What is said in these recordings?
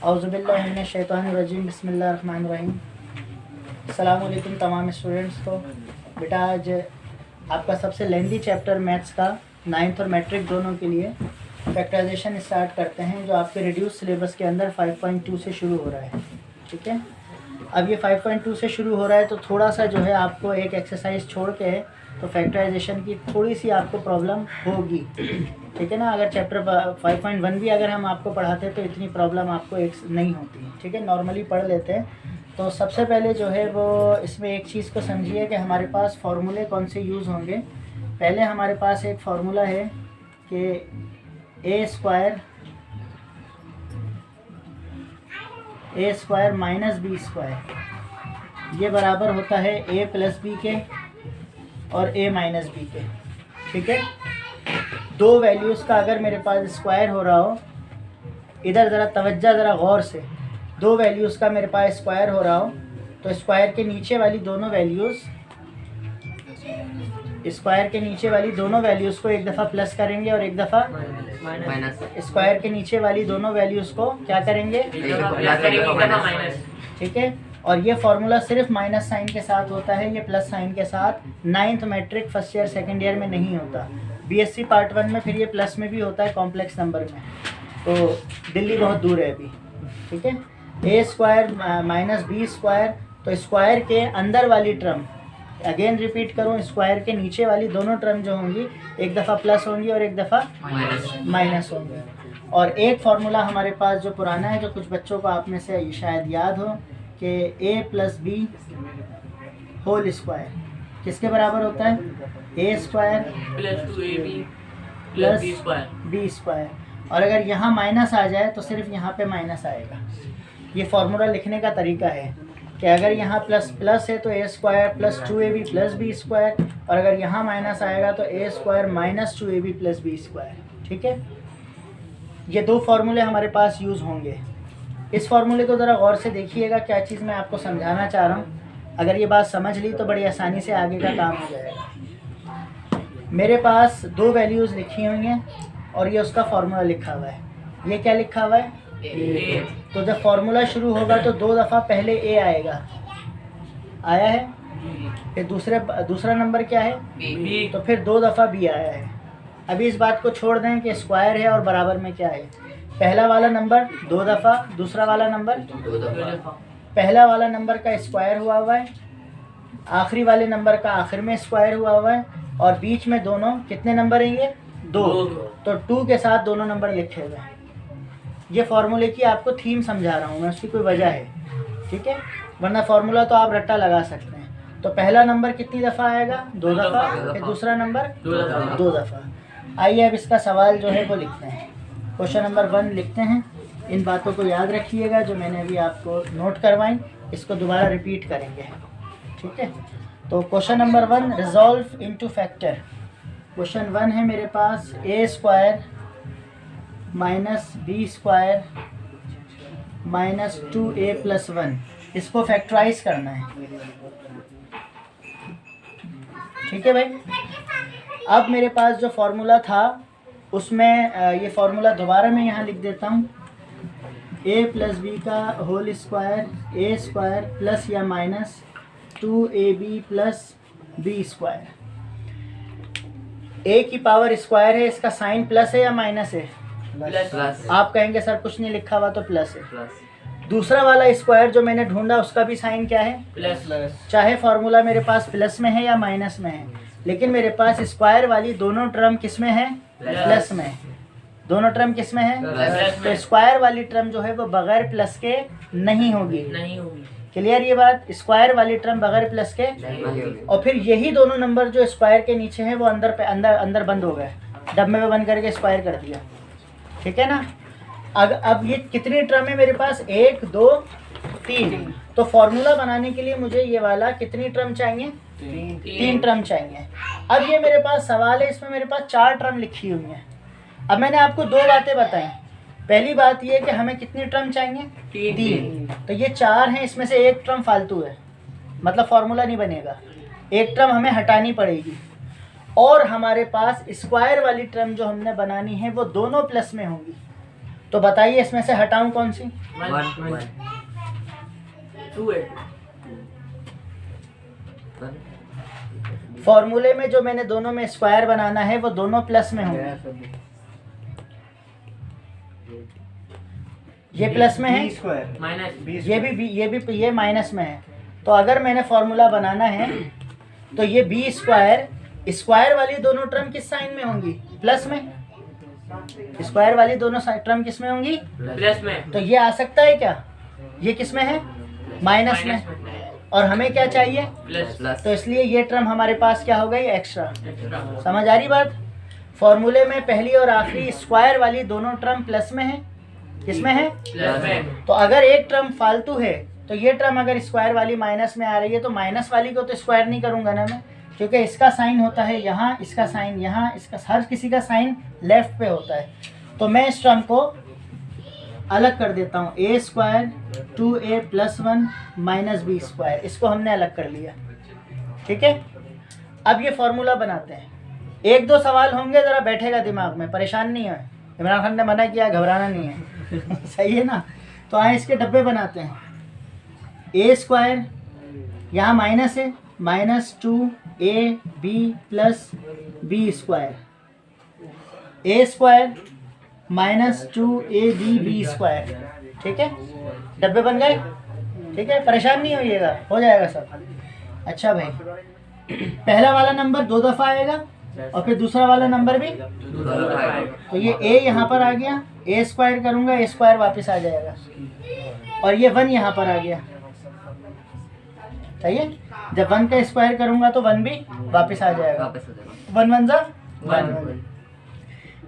औज़ुबिल्लाहिमिनश्शैतानिर्रजीम बिस्मिल्लाहिर्रहमानिर्रहीम। अस्सलाम वालेकुम तमाम स्टूडेंट्स को। बेटा आज आपका सबसे लेंदी चैप्टर मैथ्स का 9th और मैट्रिक दोनों के लिए फैक्टराइजेशन स्टार्ट करते हैं, जो आपके रिड्यूस सिलेबस के अंदर 5.2 से शुरू हो रहा है। ठीक है, अब ये 5.2 से शुरू हो रहा है तो थोड़ा सा जो है आपको एक एक्सरसाइज छोड़ के तो फैक्टराइजेशन की थोड़ी सी आपको प्रॉब्लम होगी। ठीक है ना, अगर चैप्टर 5.1 भी अगर हम आपको पढ़ाते तो इतनी प्रॉब्लम आपको एक नहीं होती। ठीक है, नॉर्मली पढ़ लेते हैं। तो सबसे पहले जो है वो इसमें एक चीज़ को समझिए कि हमारे पास फार्मूले कौन से यूज़ होंगे। पहले हमारे पास एक फार्मूला है कि ए स्क्वायर माइनस बी स्क्वायर ये बराबर होता है ए प्लस बी के और ए माइनस बी के। ठीक है, दो वैल्यूज़ का अगर मेरे पास स्क्वायर हो रहा हो, इधर ज़रा तवज्जो ज़रा गौर से, दो वैल्यूज़ का मेरे पास स्क्वायर हो रहा हो तो स्क्वायर के नीचे वाली दोनों वैल्यूज़ को एक दफ़ा प्लस करेंगे और एक दफ़ा माइनस। स्क्वायर के नीचे वाली दोनों वैल्यूज़ को क्या करेंगे? ठीक है, और ये फार्मूला सिर्फ माइनस साइन के साथ होता है, ये प्लस साइन के साथ 9th matric first year second year में नहीं होता। बीएससी पार्ट 1 में फिर ये प्लस में भी होता है कॉम्प्लेक्स नंबर में, तो दिल्ली बहुत दूर है अभी। ठीक है, A square minus B square, तो स्क्वायर के अंदर वाली टर्म, अगेन रिपीट करूँ, स्क्वायर के नीचे वाली दोनों टर्म जो होंगी एक दफ़ा प्लस होंगी और एक दफ़ा माइनस होंगी। और एक फार्मूला हमारे पास जो पुराना है, जो कुछ बच्चों को आप में से शायद याद हो, कि A plus B whole square किसके बराबर होता है? A square plus 2ab plus B B square. और अगर यहाँ माइनस आ जाए तो सिर्फ यहाँ पे माइनस आएगा। ये फार्मूला लिखने का तरीका है कि अगर यहाँ प्लस प्लस है तो A square plus 2ab plus B square, और अगर यहाँ माइनस आएगा तो A square minus 2ab plus B square. ठीक है, ये दो फार्मूले हमारे पास यूज़ होंगे। इस फार्मूले को ज़रा गौर से देखिएगा, क्या चीज़ मैं आपको समझाना चाह रहा हूँ। अगर ये बात समझ ली तो बड़ी आसानी से आगे का काम हो जाएगा। मेरे पास दो वैल्यूज़ लिखी हुई हैं और ये उसका फार्मूला लिखा हुआ है। ये क्या लिखा हुआ है? ए। तो जब फार्मूला शुरू होगा तो दो दफ़ा पहले ए आएगा, आया है, फिर दूसरा नंबर क्या है? बी। तो फिर दो दफ़ा बी आया है। अभी इस बात को छोड़ दें कि स्क्वायर है और बराबर में क्या है। पहला वाला नंबर दो दफ़ा, दूसरा वाला नंबर दो दफा। पहला वाला नंबर का स्क्वायर हुआ है, आखिरी वाले नंबर का आखिर में स्क्वायर हुआ है, और बीच में दोनों कितने नंबर हैं? ये दो। तो 2 के साथ दोनों नंबर लिखे हुए हैं। ये फार्मूले की आपको थीम समझा रहा हूँ मैं, उसकी कोई वजह है। ठीक है, वरना फार्मूला तो आप रट्टा लगा सकते हैं। तो पहला नंबर कितनी दफ़ा आएगा? दो दफ़ा। फिर दूसरा नंबर दो दफ़ा। आइए अब इसका सवाल जो है वो लिखते हैं। क्वेश्चन नंबर 1 लिखते हैं। इन बातों को याद रखिएगा जो मैंने अभी आपको नोट करवाई, इसको दोबारा रिपीट करेंगे। ठीक है, तो question number 1, resolve into factor. Question 1 है मेरे पास A square minus B square minus 2a plus 1, इसको फैक्टराइज करना है। ठीक है भाई, अब मेरे पास जो फार्मूला था उसमें ये फार्मूला दोबारा मैं यहाँ लिख देता हूँ। ए प्लस बी का whole square, A square plus या minus 2ab plus B square. A की पावर स्क्वायर है, इसका साइन प्लस है या माइनस है? प्लस। आप कहेंगे सर कुछ नहीं लिखा हुआ, तो प्लस है। दूसरा वाला स्क्वायर जो मैंने ढूंढा उसका भी साइन क्या है? प्लस। चाहे फार्मूला मेरे पास प्लस में है या माइनस में है, लेकिन मेरे पास स्क्वायर वाली दोनों टर्म किस में है? प्लस में। दोनों टर्म किस में है? तो स्क्वायर वाली टर्म जो है वो बगैर प्लस के नहीं होगी। क्लियर ये बात? स्क्वायर वाली टर्म बगैर प्लस के और फिर यही दोनों नंबर जो स्क्वायर के नीचे हैं वो अंदर बंद हो गए, डब्बे में बंद करके स्क्वायर कर दिया। ठीक है ना, अब ये कितनी टर्म है मेरे पास? 1 2 3। तो फॉर्मूला बनाने के लिए मुझे ये वाला कितनी टर्म चाहिए? 3 टर्म चाहिए। अब ये मेरे पास सवाल है, इसमें मेरे पास 4 टर्म लिखी हुई हैं। अब मैंने आपको 2 बातें बताई। पहली बात ये कि हमें कितनी टर्म चाहिए? 3। तो ये 4 हैं, इसमें से एक टर्म फालतू है, मतलब फॉर्मूला नहीं बनेगा। एक टर्म हमें हटानी पड़ेगी। और हमारे पास स्क्वायर वाली टर्म जो हमने बनानी है वो दोनों प्लस में होंगी। तो बताइए इसमें से हटाऊं कौन सी? 1 2 8 फॉर्मूले में जो मैंने दोनों में स्क्वायर बनाना है वो दोनों प्लस में होंगे। ये प्लस में है, माइनस ये माइनस में है। तो अगर मैंने फॉर्मूला बनाना है तो ये बी स्क्वायर, स्क्वायर वाली दोनों टर्म किस साइन में होंगी? प्लस में। स्क्वायर वाली दोनों टर्म किस में होंगी? प्लस में। तो ये आ सकता है क्या? ये किस में है? माइनस में। और हमें क्या चाहिए? प्लस। तो इसलिए ये टर्म हमारे पास क्या हो गई? एक्स्ट्रा। एक्स्ट्रा। समझ आ रही बात? फॉर्मूले में पहली और आखिरी स्क्वायर वाली दोनों टर्म प्लस में है। किसमें है? प्लस में। तो अगर एक टर्म फालतू है तो ये टर्म अगर स्क्वायर वाली माइनस में आ रही है तो माइनस वाली को तो स्क्वायर नहीं करूंगा ना मैं, क्योंकि इसका साइन होता है यहाँ, इसका साइन यहाँ, इसका हर किसी का साइन लेफ्ट पे होता है। तो मैं इस टर्म को अलग कर देता हूँ, ए स्क्वायर 2a + 1 - b स्क्वायर, इसको हमने अलग कर लिया। ठीक है, अब ये फॉर्मूला बनाते हैं। एक दो सवाल होंगे, ज़रा बैठेगा दिमाग में, परेशान नहीं है। इमरान खान ने मना किया, घबराना नहीं है। सही है ना? तो आए इसके डब्बे बनाते हैं। ए स्क्वायर यहाँ माइनस है, -2ab + b square, A square -2ab square. ठीक है, डब्बे बन गए। ठीक है, परेशान नहीं होइएगा, हो जाएगा सब। अच्छा भाई, पहला वाला नंबर 2 दफ़ा आएगा और फिर दूसरा वाला नंबर भी। तो ये a यहाँ पर आ गया, a स्क्वायर करूँगा, a स्क्वायर वापस आ जाएगा, और ये 1 यहाँ पर आ गया। सही है, जब 1 का स्क्वायर करूँगा तो 1 भी वापस आ जाएगा। 1 1 जा 1।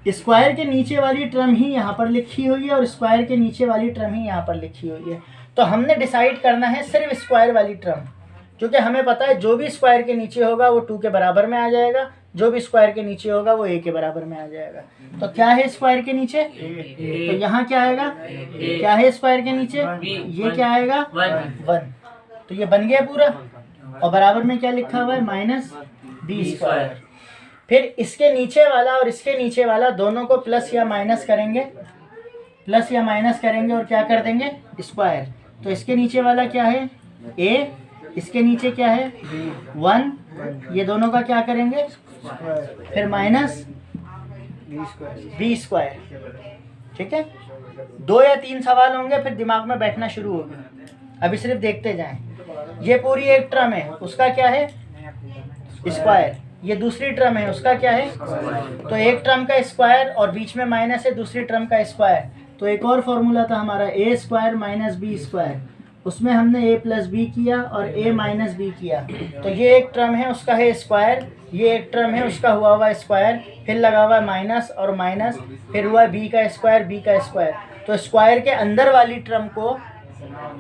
स्क्वायर के नीचे वाली टर्म ही यहाँ पर लिखी हुई है और स्क्वायर के नीचे वाली टर्म ही यहाँ पर लिखी हुई है। तो हमने डिसाइड करना है सिर्फ स्क्वायर वाली टर्म, क्योंकि हमें पता है जो भी स्क्वायर के नीचे होगा वो 2 के बराबर में आ जाएगा, जो भी स्क्वायर के नीचे होगा वो a के बराबर में आ जाएगा। तो क्या है स्क्वायर के नीचे? तो यहाँ क्या आएगा? क्या है स्क्वायर के नीचे? ये क्या आएगा? 1। तो ये बन गया पूरा, और बराबर में क्या लिखा हुआ है? -b square. फिर इसके नीचे वाला और इसके नीचे वाला दोनों को प्लस या माइनस करेंगे, प्लस या माइनस करेंगे और क्या कर देंगे? स्क्वायर। तो इसके नीचे वाला क्या है? a, इसके नीचे क्या है? 1। ये दोनों का क्या करेंगे? फिर -b स्क्वायर। ठीक है, 2 या 3 सवाल होंगे, फिर दिमाग में बैठना शुरू होगा। अभी सिर्फ देखते जाएं। ये पूरी एक टर्म है, उसका क्या है? स्क्वायर। ये दूसरी टर्म है, उसका क्या है? तो एक टर्म का स्क्वायर और बीच में माइनस है, दूसरी टर्म का स्क्वायर। तो एक और फॉर्मूला था हमारा, a स्क्वायर -b स्क्वायर, उसमें हमने a + b किया और a - b किया। तो ये एक टर्म है, उसका है स्क्वायर, ये एक टर्म है, उसका हुआ स्क्वायर, फिर लगा हुआ माइनस और माइनस, फिर हुआ b का स्क्वायर, b का स्क्वायर। तो स्क्वायर के अंदर वाली टर्म को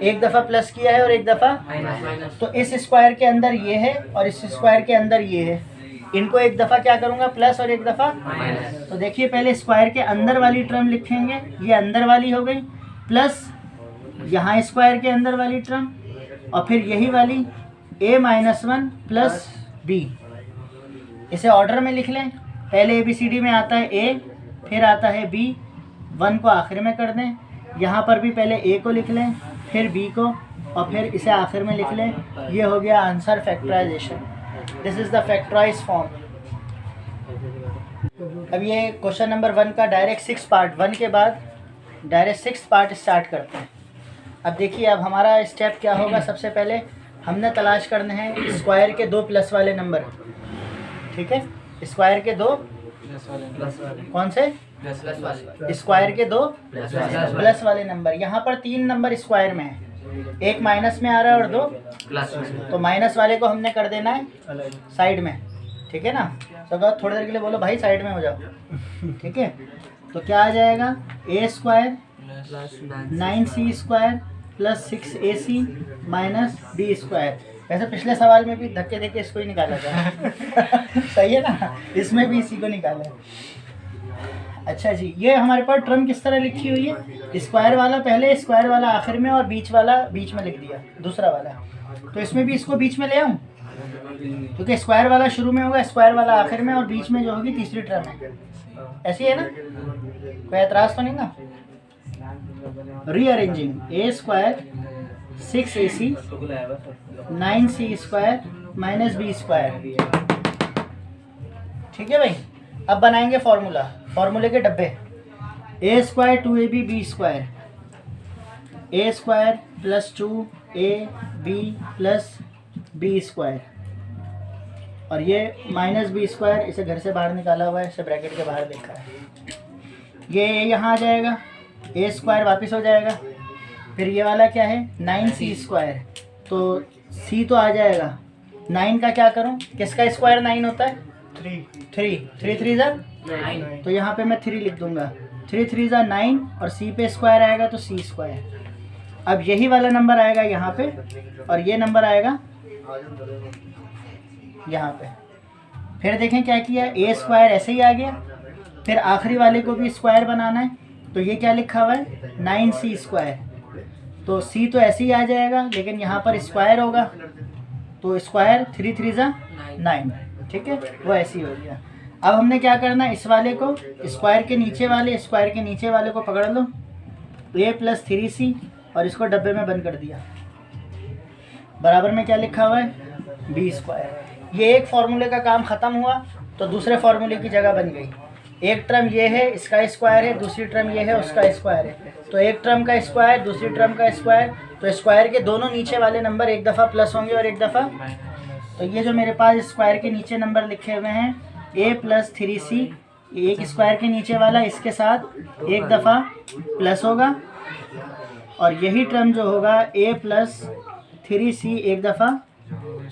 एक दफ़ा प्लस किया है और एक दफ़ा माइनस। तो इस स्क्वायर के अंदर ये है और इस स्क्वायर के अंदर ये है, इनको एक दफ़ा क्या करूँगा? प्लस और एक दफ़ा माइनस। तो देखिए, पहले स्क्वायर के अंदर वाली टर्म लिखेंगे, ये अंदर वाली हो गई, प्लस यहाँ स्क्वायर के अंदर वाली टर्म, और फिर यही वाली a - 1 + b। इसे ऑर्डर में लिख लें, पहले ABCD में आता है a, फिर आता है b, 1 को आखिर में कर दें। यहाँ पर भी पहले a को लिख लें, फिर b को, और फिर इसे आखिर में लिख लें। ये हो गया answer factorisation. This is the factorise form. अब ये क्वेश्चन नंबर 1 का डायरेक्ट 6 पार्ट, 1 के बाद डायरेक्ट 6 पार्ट स्टार्ट करते हैं। अब देखिए, अब हमारा स्टेप क्या होगा? सबसे पहले हमने तलाश करने हैं स्क्वायर के 2 प्लस वाले नंबर। ठीक है, स्क्वायर के 2 कौन से? स्क्वायर के 2 प्लस वाले नंबर। यहाँ पर 3 नंबर स्क्वायर में है, एक माइनस में आ रहा है और 2 प्लस। तो माइनस वाले को हमने कर देना है साइड में। ठीक है ना? तो थोड़ी देर के लिए बोलो भाई साइड में हो जाओ। ठीक है, तो क्या आ जाएगा? a square 9c square + 6ac - b square. वैसे पिछले सवाल में भी धक्के देके इसको ही निकाला था। सही है ना? इसमें भी इसी को निकाला है। अच्छा जी, ये हमारे पास टर्म किस तरह लिखी हुई है? स्क्वायर वाला पहले, स्क्वायर वाला आखिर में, और बीच वाला बीच में लिख दिया, दूसरा वाला। तो इसमें भी इसको बीच में ले आऊँ, क्योंकि स्क्वायर वाला शुरू में होगा, स्क्वायर वाला आखिर में, और बीच में जो होगी तीसरी टर्म है। ऐसी है ना? कोई एतराज़ तो नहीं ना? Rearranging A square 6ac 9c square minus B square. ठीक है भाई। अब बनाएंगे फॉर्मूला, फॉर्मूले के डब्बे। A square 2ab B square, A square plus 2ab plus B square, और ये माइनस बी स्क्वायर, इसे घर से बाहर निकाला हुआ है, इसे ब्रैकेट के बाहर देखा है। ये यहाँ आ जाएगा, ए स्क्वायर वापस हो जाएगा, फिर ये वाला क्या है 9c स्क्वायर, तो c तो आ जाएगा। 9 का क्या करूँ, किसका स्क्वायर 9 होता है? 3 3 ज़ा, तो यहाँ पे मैं 3 लिख दूंगा। 3 3 ज़ा 9 और c पे स्क्वायर आएगा तो c स्क्वायर। अब यही वाला नंबर आएगा यहाँ पे, और ये नंबर आएगा यहाँ पे। फिर देखें क्या किया, ए स्क्वायर ऐसे ही आ गया, फिर आखिरी वाले को भी स्क्वायर बनाना है, तो ये क्या लिखा हुआ है 9c स्क्वायर, तो c तो ऐसे ही आ जाएगा, लेकिन यहाँ पर स्क्वायर होगा, तो स्क्वायर 3 3 ज़ा 9। ठीक है, वो ऐसे ही हो गया। अब हमने क्या करना है, इस वाले को स्क्वायर के नीचे वाले को पकड़ लो, a प्लस 3c, और इसको डब्बे में बंद कर दिया। बराबर में क्या लिखा हुआ है बी स्क्वायर। ये एक फार्मूले का काम ख़त्म हुआ, तो दूसरे फार्मूले की जगह बन गई। एक टर्म ये है, इसका स्क्वायर है, दूसरी टर्म ये है, उसका स्क्वायर है, तो एक टर्म का स्क्वायर दूसरी टर्म का स्क्वायर, तो स्क्वायर के दोनों नीचे वाले नंबर एक दफ़ा प्लस होंगे और एक दफ़ा, तो ये जो मेरे पास स्क्वायर के नीचे नंबर लिखे हुए हैं a प्लस 3c, एक स्क्वायर के नीचे वाला इसके साथ एक दफ़ा प्लस होगा, और यही टर्म जो होगा a प्लस 3c एक दफ़ा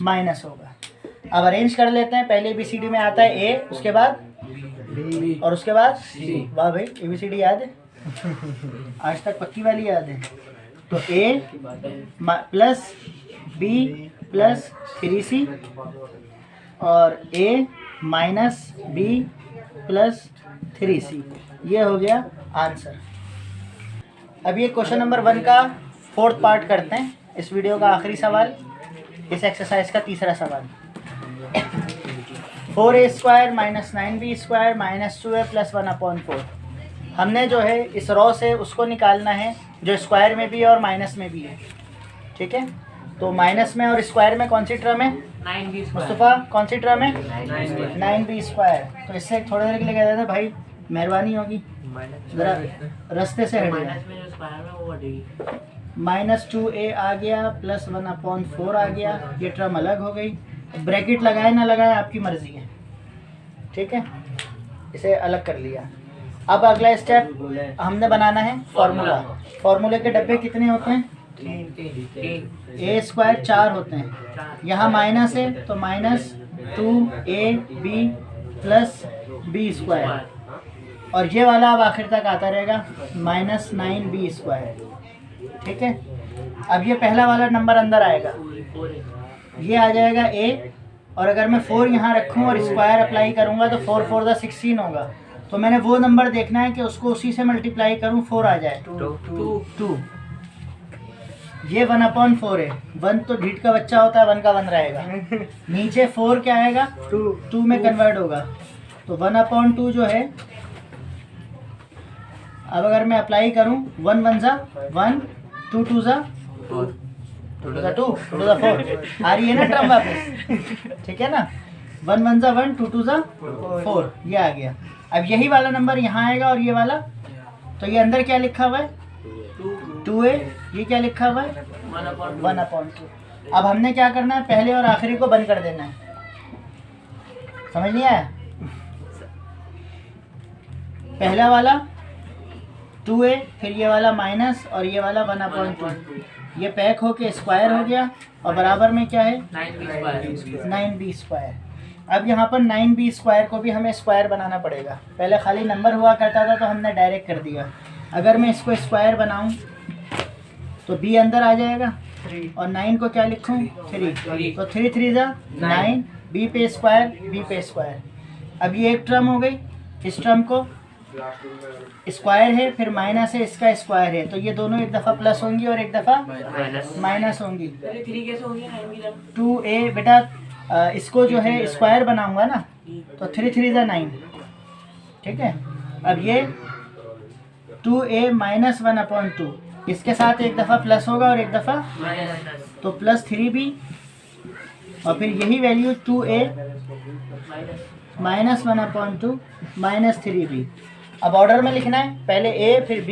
माइनस होगा। अब अरेंज कर लेते हैं। पहले ABCD में आता है a, उसके बाद b और उसके बाद c। वाह भाई, ABCD याद है आज तक, पक्की वाली याद है। तो a plus b plus 3c और a minus b plus 3c, ये हो गया आंसर। अब ये क्वेश्चन नंबर 1 का 4th पार्ट करते हैं, इस वीडियो का आखिरी सवाल, इस एक्सरसाइज का तीसरा सवाल। 4a square minus 9b square minus 2a plus 1/4। हमने जो है इस रो से उसको निकालना है जो स्क्वायर में भी है और माइनस में भी है। ठीक है, तो माइनस में और स्क्वायर में कौन सी टर्म है 9b मुस्तफ़ा, कौन सी टर्म है 9b। 9b square. तो इससे थोड़ी देर के लिए कह देते भाई मेहरबानी होगी, ज़रा रास्ते से हट माइनस में जो स्क्वायर है वो हटेगी। माइनस 2a आ गया प्लस 1/4 आ गया, ये टर्म अलग हो गई। ब्रैकेट लगाए ना लगाए आपकी मर्जी है। ठीक है, इसे अलग कर लिया। अब अगला स्टेप हमने बनाना है फार्मूला। फार्मूले के डब्बे कितने होते हैं 3 a स्क्वायर 4 होते हैं, यहाँ माइनस है तो minus 2ab plus b square, और ये वाला अब आखिर तक आता रहेगा माइनस 9b स्क्वायर। ठीक है, अब ये पहला वाला नंबर अंदर आएगा, ये आ जाएगा a, और अगर मैं 4 यहाँ रखूँ और स्क्वायर अप्लाई करूँगा तो 4 4 16 होगा, तो मैंने वो नंबर देखना है कि उसको उसी से मल्टीप्लाई करूँ 4 आ जाए 2। ये 1/4 है, 1 तो ढीठ का बच्चा होता है, 1 का 1 रहेगा। नीचे 4 क्या आएगा 2 में कन्वर्ट होगा, तो 1/2 जो है, अब अगर मैं अप्लाई करूं 1 1 ज़ा 1 2 2 ज़ा 2 2 ज़ा 4 आ रही है ना टर्म वापस। ठीक है ना, 1 1 ज़ा 1 2 2 ज़ा 4, ये आ गया। अब यही वाला नंबर यहाँ आएगा और ये वाला, तो ये अंदर क्या लिखा हुआ है 2a, ये क्या लिखा हुआ है 1/2। अब हमने क्या करना है, पहले और आखिरी को बंद कर देना है। समझ नहीं आया, पहला वाला 2a, फिर ये वाला माइनस और ये वाला 1/2, ये पैक होके स्क्वायर हो गया, और बराबर में क्या है 9b स्क्वायर। अब यहाँ पर 9b स्क्वायर को भी हमें स्क्वायर बनाना पड़ेगा। पहले खाली नंबर हुआ करता था तो हमने डायरेक्ट कर दिया। अगर मैं इसको स्क्वायर बनाऊँ तो b अंदर आ जाएगा, और 9 को क्या लिखूँ 3, तो 3 3 ज़ा 9, b पे स्क्वायर। अब ये एक टर्म हो गई, इस टर्म को स्क्वायर है, फिर माइनस है, इसका स्क्वायर है, तो ये दोनों एक दफ़ा प्लस होंगी और एक दफ़ा माइनस होंगी। 2a बेटा, इसको जो है स्क्वायर बनाऊंगा ना, तो 3 3 ज़ा 9। ठीक है, अब ये 2a माइनस 1/2, इसके साथ एक दफ़ा प्लस होगा और एक दफ़ा माइनस तो प्लस 3b, और फिर यही value 2a minus 1/2 minus 3b। अब ऑर्डर में लिखना है, पहले a फिर b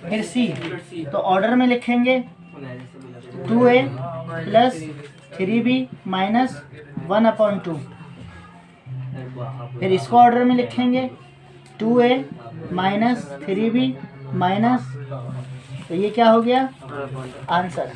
फिर c, तो ऑर्डर में लिखेंगे 2a प्लस 3b माइनस 1/2, फिर इसको ऑर्डर में लिखेंगे 2a माइनस 3b माइनस, तो ये क्या हो गया आंसर।